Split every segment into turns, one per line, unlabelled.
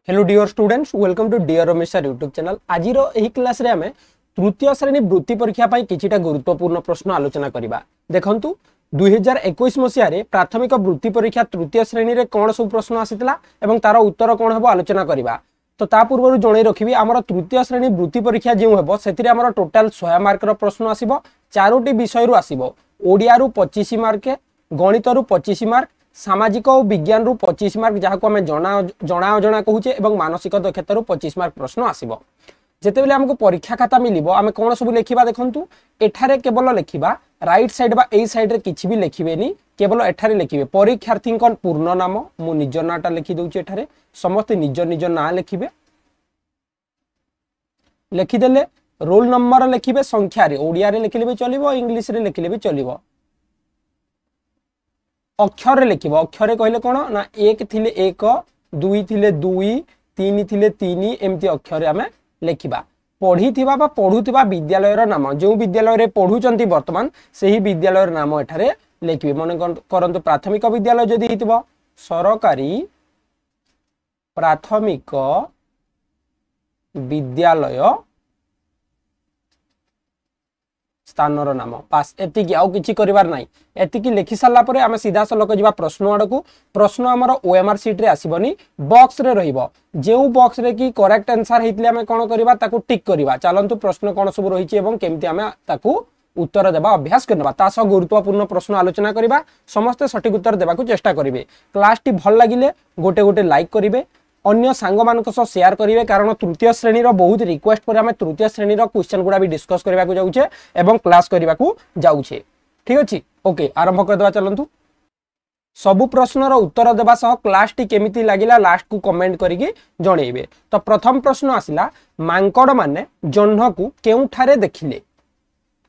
Hello dear students, welcome to dear Ramesh sir YouTube channel. आज class रे आमे तृतीय श्रेणी वृत्ति परीक्षा पाई किछिटा गुरुत्वपूर्ण प्रश्न आलोचना करिबा। देखंतु 2021 मसिया रे प्राथमिक वृत्ति परीक्षा तृतीय श्रेणी रे कोन सब प्रश्न आसितला एवं तार उत्तर कोन हबो आलोचना करिबा। तो ता पूर्व जणै रखिबी हमर तृतीय श्रेणी वृत्ति परीक्षा जेउ हबो सेतिरे हमर टोटल 100 मार्क रो प्रश्न आसीबो। चारोटी विषय रु आसीबो। ओडिया रु 25 मार्क, गणित रु 25 मार्क, सामाजिक और विज्ञान रु 25 मार्क जहाँ आम जना कहूचे एवं मानसिक दक्षता रु 25 मार्क प्रश्न आसीबो। जेते बेले हमको परीक्षा खाता मिलिबो आमे कोन सब लेखिबा। देखंतु एठारे केवल लेखिबा राइट साइड बा एई साइड रे किछि भी लेखिबेनी, केवल एठारे लेखिबे परीक्षार्थी को पूर्ण नाम। मु निज नाटा लिखि दउची एठारे, समस्त निज निज ना लेखिबे। लेखिदेले रोल नंबर लेखिबे संख्या रे, ओडिया रे लेखिले भी चलिबो, इंग्लिश रे लेखिले भी चलिबो। अक्षर लिखिबो, अक्षर कहले कोन ना एक थिले एक, दुई थिले दुई, तीन थिले तीन, एमती अक्षर आमे लेखिबा। पढ़ी थिबा बा पढुथिबा विद्यालय रो नाम, जो विद्यालय रे पढुचंती वर्तमान सेही विद्यालय रो नाम एठारे लेखिबे। मन करंतु प्राथमिक विद्यालय जदी हितबो सरकारी प्राथमिक विद्यालय स्थानर नाम पास। एतिकी आउ किछि करिवार नाही। एतिकी लिखि साला परे आमे सीधा सलक जिबा प्रश्न आडकू। प्रश्न हमर ओएमआर शीट रे आसीबनी, बॉक्स रे रहिबो। जेउ बॉक्स रे की करेक्ट आंसर हेतले आमे कोन करिबा ताकू टिक करिबा। चलंतु प्रश्न कोन सब रहिछि एवं केमति आमे ताकू उत्तर देबा अभ्यास करबा। तास गुरुत्वपूर्ण प्रश्न आलोचना करिबा। समस्त सटीक उत्तर देबाकू चेष्टा करिवे। क्लास टी भल लागिले गोटे गोटे लाइक करिवे, अन्य सांग मानक सह शेयर करिवे, कारण तृतीय श्रेणी रो बहुत रिक्वेस्ट पर आमे तृतीय श्रेणी रो क्वेश्चन गुडा भी डिस्कस करबा को जाउछे एवं क्लास करबा को जाउछे। ठीक अछि, ओके आरंभ कर देबा। चलंतु सबु प्रश्न रो उत्तर देबा सह क्लास टी केमिति लागिला लास्ट को कमेंट करिके जणेइबे। तो प्रथम प्रश्न आसिला, मांकड़ माने जह्न को केउठारे देखिले?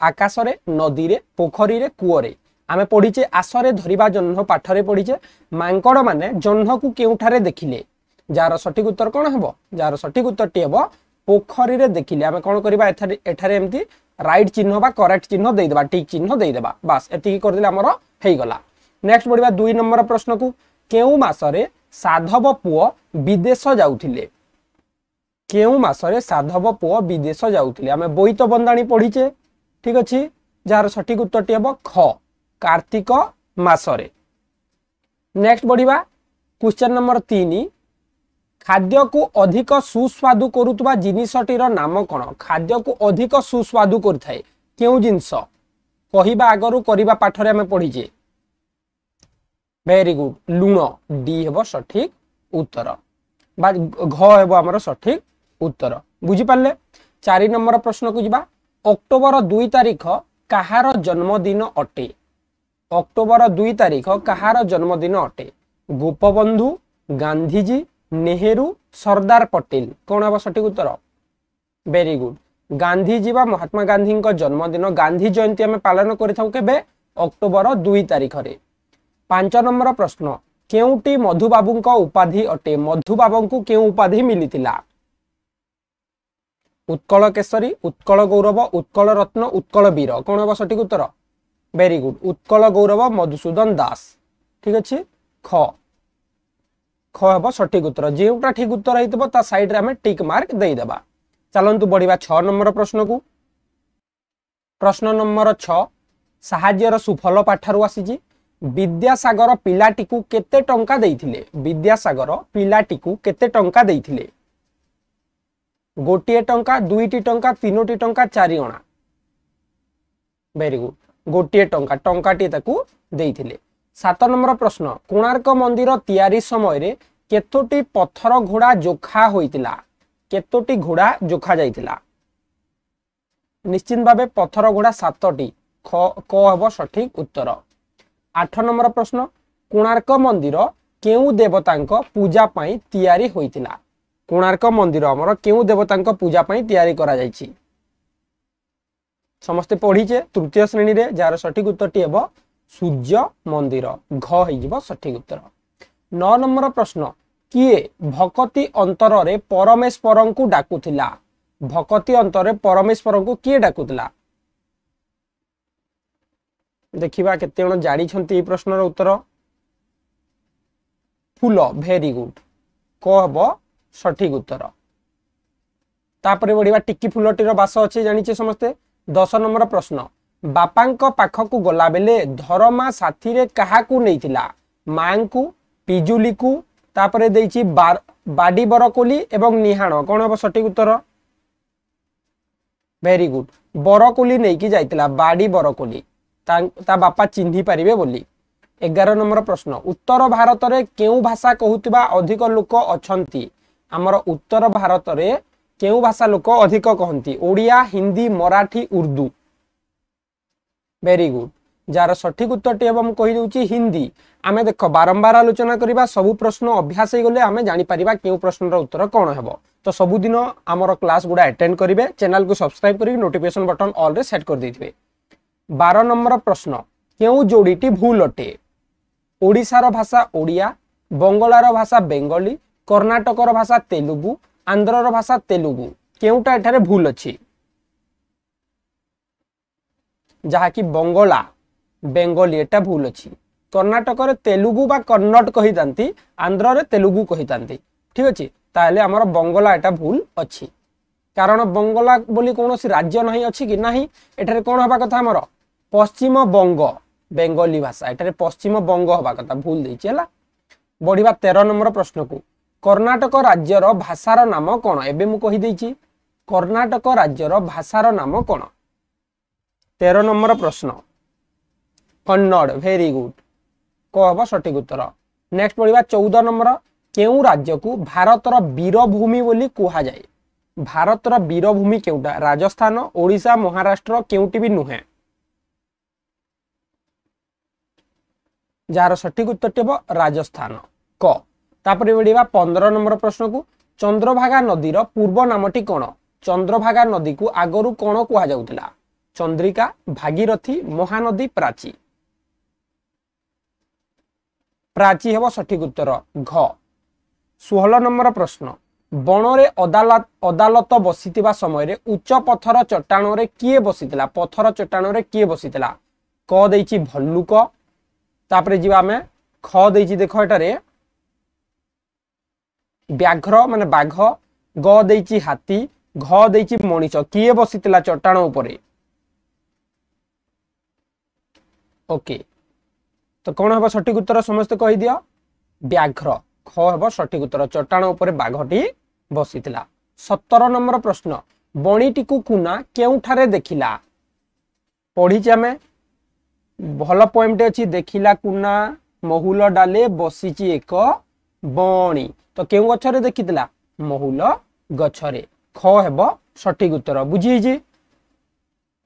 आकाश रे, नदी रे, पोखरी रे, कुओ रे। आमे पढिचे आसरे धरिबा जह्न पाठ रे पढिचे। मांकड़ माने जह्न को केउठारे देखिले? जार सटीक उत्तर कौन हम? जार सटीक उत्तर टी हम पोखरी रे देखिले। आमे कौन करबा एठारे एमती राइट चिन्ह बा करेक्ट चिन्ह दे देबा, टिक चिन्ह दे देबा। बस एतिकी कर देले हमर हेई गला। नेक्स्ट बढ़िबा 2 नंबर प्रश्न को। केउ मासरे साधव पुओ विदेश जाउथिले? केउ मासरे साधव पुओ विदेश जाउथिले? आमे बोईत बंदाणी पढिचे। ठीक अछि, जार सटीक उत्तर टी हम ख कार्तिक मासरे। नेक्स्ट बढ़िबा क्वेश्चन नंबर 3। खाद्य को अधिक सुस्वादु करुवा जिनिसटीर नाम कौन? खाद्य को अधिक सुस्वादु करथाए केउ जिनिस? कहिबा आगरु करिबा पाठ रे हमें पढिजे। वेरी गुड, लुण। डी हेबो सठिक उत्तर बा घ हेबो हमर सठिक उत्तर। बुझी पाले? 4 नंबर प्रश्न को जिबा। अक्टोबर 2 तारिख कहार जन्मदिन अटे? अक्टोबर 2 तारिख कहार जन्मदिन अटे? गोपबंधु, गांधीजी, नेहरू, सरदार पटेल। कौन हम सठिक उत्तर? वेरी गुड, गांधीजी बा महात्मा गांधी का जन्मदिन। गांधी जयंती आम पालन केबे? अक्टोबर 2 तारिख रे। 5 नंबर प्रश्न। केउटी मधुबाबू का उपाधि अटे? मधुबाबू को केउ उपाधि मिलितिला? उत्कल केसरी, उत्कल गौरव, उत्कल रत्न, उत्कल वीर। कौन हम सठिक उत्तर? वेरी गुड, उत्कल गौरव मधुसूदन दास। ठीक अच्छे, ख ख हम सठिक उत्तर। जोटा ठीक उत्तर होइतबो ता साइड रे हमें टिक मार्क दे देबा। चलंतु बढ़िबा 6 नंबर प्रश्न को। प्रश्न नंबर 6 साहाज्यर सुफल पाठारु आसीजी। विद्यासागर पिलाटी को केते टंका देइथिले? विद्यासागर पिलाटी को केते टंका देइथिले? गोटिए टंका, दुईटी टंका, तीनोटी टंका, 4 अणा। वेरी गुड, गोटिए टंका, टंकाटी ताकू देइथिले। 7 नंबर प्रश्न। कोणार्क मंदिर तैयारी समय रे केतोटी पत्थर घोड़ा जोखा होइतिला? केतोटी घोड़ा जोखा जाइतिला? निश्चित भावे पत्थर घोड़ा 7टी। क हबो सठिक उत्तर। 8 नंबर प्रश्न। कोणार्क मंदिर केउ देवतांक पूजा पई तैयारी होइतिला? कोणार्क मंदिर हमर केउ देवतांक पूजा पई तैयारी करा जाइछि? समस्त पढ़ीचे तृतीय श्रेणी रे। जार सठिक उत्तर टी हेबो सूर्य मंदिर। घ हिजिबो सठिक उत्तर। 9 नंबर प्रश्न। किए भक्ति अंतर रे परमेश्वर को डाकुथिला? भक्ति अंतर रे परमेश्वर को किए डाकुथिला? देखिबा केते जण जानि छंती ए प्रश्नर उत्तर। फूल। वेरी गुड, क हबो सठिक उत्तर। तापरे बढ़िया टिकी फुलटीर बास अच्छे जानिचे समस्ते। 10 नंबर प्रश्न बापांक पाखकु गला बेले धरमा साथी रे काहाकु नैथिला मां को पिजुली को तापरे देइची बाडी बरकोली एवं निहाण कोन हो सठिक उत्तर। वेरी गुड बरकोली नहीं कि जाइतिला बाडी बरकोली ता बापा चिन्ही पारिबे बोली। 11 नंबर प्रश्न उत्तर भारत रे केउ भाषा कहूतिबा अधिक लोक अछंती हमर उत्तर भारत रे केउ भाषा लोक अधिक कहंती ओडिया हिंदी मराठी उर्दू। वेरी गुड जार सठिक उत्तर एवं कहि दउची हिंदी। आमे देखो बारंबार आलोचना करिबा सबु प्रश्न अभ्यास हे गले आमे जानि परिबा केउ प्रश्न रो उत्तर कोन हेबो। तो सबुदिन आमर क्लास गुड़ा अटेंड करेंगे चैनल को सब्सक्राइब करी नोटिफिकेशन बटन ऑल रे सेट कर देथिबे। 12 नंबर प्रश्न केउ जोड़ीटी भूल अटे ओडिशार भाषा ओडिया बंगलार भाषा बेंगली कर्णाटकर भाषा तेलुगु आंध्रर भाषा तेलुगु केउटा एठारे भूल अछि जहाकी बंगला बेंगली एटा भूल अछि। कर्णाटकर तेलुगु बा कन्नड़ कहि तांती आंध्र रे तेलुगु कहि तांती ठीक अछि ताले हमर बंगला एटा भूल अछि कारण बंगला बोली कोनोसी राज्य नहीं अछि कि नहीं एठारे कोन हबा कथा हमर पश्चिम बंग बेंगली भाषा एठारे पश्चिम बंग हबा कथा भूल देछि हला। बढ़िबा 13 नंबर प्रश्न को कर्णाटक राज्यर भाषार नाम कोन एबे मु कहि देछि कर्णाटक राज्यर भाषार नाम कोन। 13 नंबर प्रश्न कन्नड़ वेरी गुड को हबा सठिक उत्तर। नेक्स्ट बढ़िबा 14 नंबर केउ राज्य को भारतर वीरभूमि बोली कुहा जाए भारतर वीरभूमि केउटा राजस्थान ओडिशा महाराष्ट्र केउटी भी नुहे जार सठिक उत्तर हेबो राजस्थान क। तापरे बढ़िबा 15 नंबर प्रश्न को चंद्रभागा नदीर पूर्व नामटी कोन चंद्रभागा नदी को आगरु कोन कुहा जाउतला चंद्रिका भागीरथी महानदी प्राची। प्राची हेबो सठिक उत्तर घ। 16 नंबर प्रश्न बणरे अदालत बसितिबा समय रे उच्च पत्थर चट्टाण रे किए बसितिला पत्थर चट्टाण रे किए बसितिला क देइची भल्लुक तापरे जिबा में ख देइची देखो एटारे व्याघ्र माने बाघ ग देइची हाथी घ देइची मणिष किए बसितिला चट्टाण उपरे ओके तो कौन हम सठिक उत्तर समस्त कहि दियो व्याघ्र ख हम सठिक उत्तर चट्टाण उपरे बाघटी बसितिला। 17 नंबर प्रश्न बणीटी को कुना केउठारे देखिला पढ़ी आमे भल पॉइंट अछि देखिला कुना महुल डाले बसिची एक बणी तो केउ गछरे देखितिला महुल गछरे ख हेबो सठिक उत्तर बुझी जी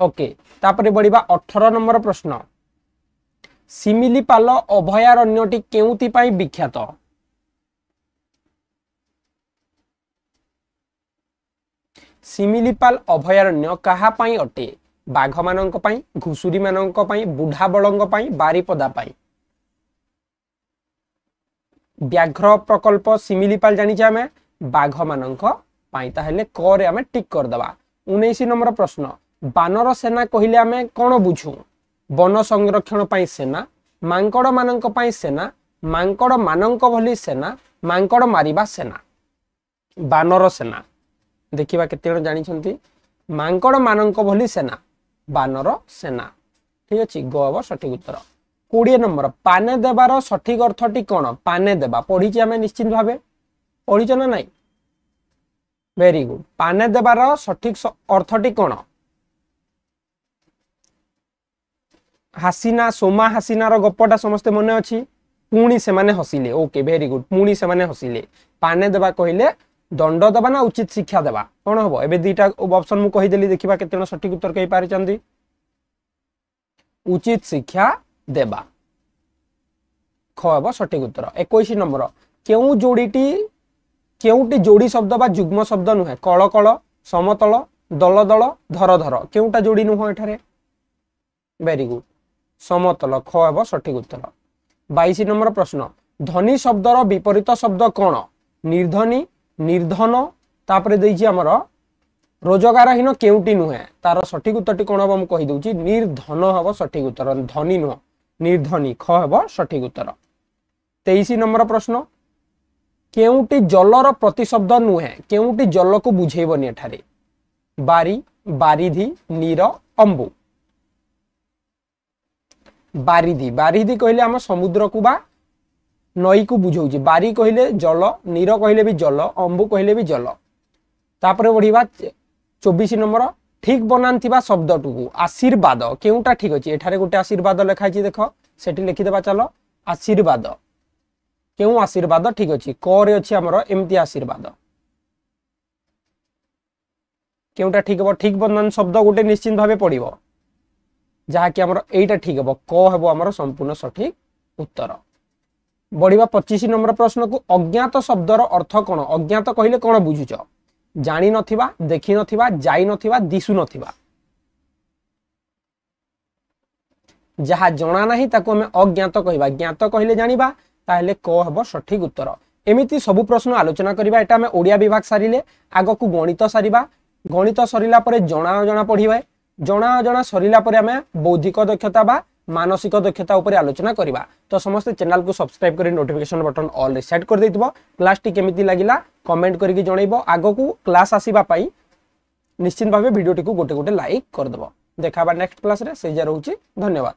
ओके। तापरे बढ़िबा 18 नंबर प्रश्न सिमिलीपाल अभयारण्यटी केउति पाई विख्यात सिमिलीपाल अभयारण्य कहा पाई अटे बाघ मानंक पाई घुसुरी मानंक पाई बुढ़ा बलंग पाई बारीपदा पाई। व्याघ्र प्रकल्प सिमिलीपाल जानि आमे बाघ मानंक पाई ताहेले क रे आमे टिक कर दबा। 19 नंबर प्रश्न बानर सेना कहिले आमे कोन बुझू वन संरक्षण पाई सेना मांकड़ मानंक पाई सेना मांकड़ मानंक भली सेना मांकड़ मारिबा सेना। बानर सेना देखिबा केते जण जानि छंती मांकड़ मानंक भली सेना बानर सेना ठीक अछि गव सठिक उत्तर। 20 नंबर पाने देबार सठिक अर्थटी कोन पाने देबा पढी छी आमे निश्चित भाबे पढी छ ना नाही वेरी गुड पाने देबार सठिक अर्थटी कोन हासीना सोमा हासीना रो गप्पटा समस्त मने अछि पुणी से माने हसिले ओके वेरी गुड पुणी से माने हसिले पाने देबा कहिले दंड देबा ना उचित शिक्षा देबा कोन हबो एबे दुईटा ऑप्शन मु कहि देली देखिबा केते जण सठिक उत्तर कहि पारि चंदी उचित शिक्षा देबा ख हबो सठिक उत्तर। 21 नंबर केउ केउटी जोड़ी शब्द बा जुग्म शब्द नुहे कळ कळ समतल दल दल धर धर केउटा जोड़ी नुह एठारे वेरी गुड समतल ख हबो सठिक उत्तर। 22 नंबर प्रश्न ध्वनि शब्दर विपरीत शब्द कोन निर्धनी निर्धन तापरे देइछि हमर रोजगारहीन केउटी नुहे तार सठिक उत्तरटी कोन हबो हम कहि दउछि निर्धन हबो सठिक उत्तर धनी नुह निर्धनी ख हबो सठिक उत्तर। 23 नंबर प्रश्न केउटी जलर प्रतिशब्द नुहे केउटी जल को बुझेबनी एठारे बारी बारिधि नीर अंबु बारिधि बारिधि कहले आम समुद्र को बा नई को बुझाऊँ बारी कहले जल नीर कहले भी जल अंबु कहले भी जल तापर बढ़िया 24 नंबर ठीक बनान शब्द टू आशीर्वाद केउटा ठीक अच्छे एठारे गोटे आशीर्वाद लिखाई देख से लिखिदेबा चलो आशीर्वाद केउ आशीर्वाद ठीक अच्छे क रे अच्छी आमर एमती आशीर्वाद केउटा ठीक हम ठीक बनान शब्द गोटे निश्चित भाव पड़ो जहाँकि आमर एटा ठीक हम क हेबो आमर संपूर्ण सठिक उत्तर। बढ़िया 25 नंबर प्रश्न को अज्ञात शब्दर अर्थ कौन अज्ञात कहले कौन बुझुच जानी नथिबा देखि नथिबा जाई नथिबा दिसु नथिबा जहा जना नाही ताको हमें अज्ञात कहबा ज्ञात कहले जानिबा ताहले क हेबो सठिक उत्तर। एमिति सबु प्रश्न आलोचना करिबा एटा हमें ओडिया विभाग सारिले आगो को गणित सारिबा गणित सरिला परे जना जना पढिबा जना जना सरिला परे हमें बौद्धिक दक्षता बा मानसिक दक्षता ऊपर आलोचना करिबा। तो समस्त चैनल को सब्सक्राइब करी नोटिफिकेशन बटन ऑल रे सेट कर देथिबो क्लास टी केमिति लागिला कमेंट करिकि जणैबो आगो को क्लास आसीबा पई निश्चित भाबे वीडियो टी को गोटे गोटे लाइक कर देबो। देखाबा नेक्स्ट क्लास रे से जा रहउची धन्यवाद।